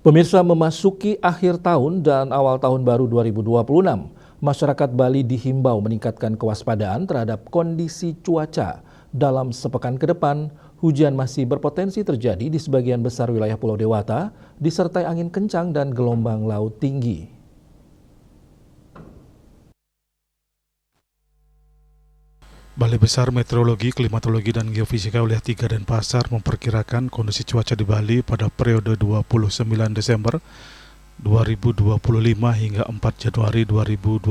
Pemirsa, memasuki akhir tahun dan awal tahun baru 2026, masyarakat Bali dihimbau meningkatkan kewaspadaan terhadap kondisi cuaca. Dalam sepekan ke depan, hujan masih berpotensi terjadi di sebagian besar wilayah Pulau Dewata, disertai angin kencang dan gelombang laut tinggi. Balai Besar Meteorologi, Klimatologi, dan Geofisika Wilayah 3 Denpasar memperkirakan kondisi cuaca di Bali pada periode 29 Desember 2025 hingga 4 Januari 2026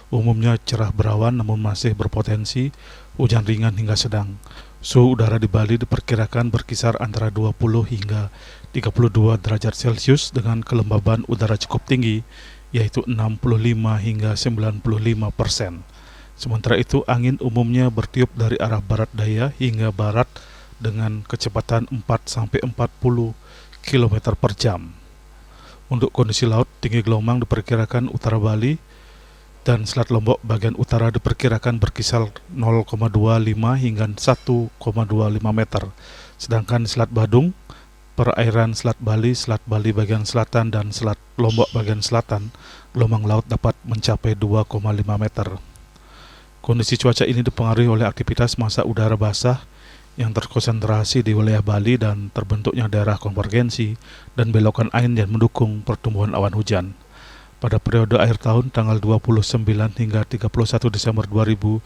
umumnya cerah berawan namun masih berpotensi hujan ringan hingga sedang. Suhu udara di Bali diperkirakan berkisar antara 20 hingga 32 derajat Celcius dengan kelembaban udara cukup tinggi, yaitu 65 hingga 95%. Sementara itu, angin umumnya bertiup dari arah barat daya hingga barat dengan kecepatan 4-40 km per jam. Untuk kondisi laut, tinggi gelombang diperkirakan utara Bali dan Selat Lombok bagian utara diperkirakan berkisar 0,25 hingga 1,25 meter. Sedangkan di Selat Badung, perairan Selat Bali bagian selatan dan Selat Lombok bagian selatan, gelombang laut dapat mencapai 2,5 meter. Kondisi cuaca ini dipengaruhi oleh aktivitas massa udara basah yang terkonsentrasi di wilayah Bali dan terbentuknya daerah konvergensi dan belokan angin yang mendukung pertumbuhan awan hujan. Pada periode akhir tahun tanggal 29 hingga 31 Desember 2025,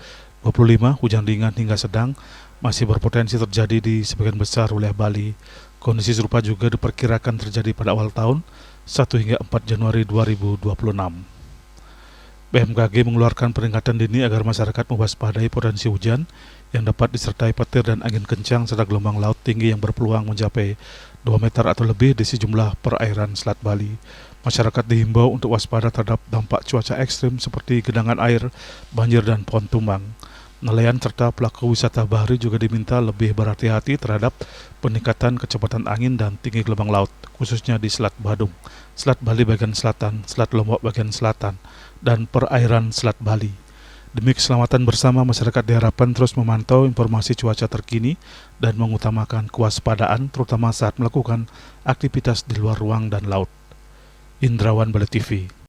hujan ringan hingga sedang masih berpotensi terjadi di sebagian besar wilayah Bali. Kondisi serupa juga diperkirakan terjadi pada awal tahun 1 hingga 4 Januari 2026. BMKG mengeluarkan peringatan dini agar masyarakat mewaspadai potensi hujan yang dapat disertai petir dan angin kencang serta gelombang laut tinggi yang berpeluang mencapai 2 meter atau lebih di sejumlah perairan Selat Bali. Masyarakat dihimbau untuk waspada terhadap dampak cuaca ekstrim seperti genangan air, banjir, dan pohon tumbang. Nelayan serta pelaku wisata bahari juga diminta lebih berhati-hati terhadap peningkatan kecepatan angin dan tinggi gelombang laut, khususnya di Selat Badung, Selat Bali bagian selatan, Selat Lombok bagian selatan, dan perairan Selat Bali. Demi keselamatan bersama, masyarakat diharapkan terus memantau informasi cuaca terkini dan mengutamakan kewaspadaan, terutama saat melakukan aktivitas di luar ruang dan laut. Indrawan, Bali TV.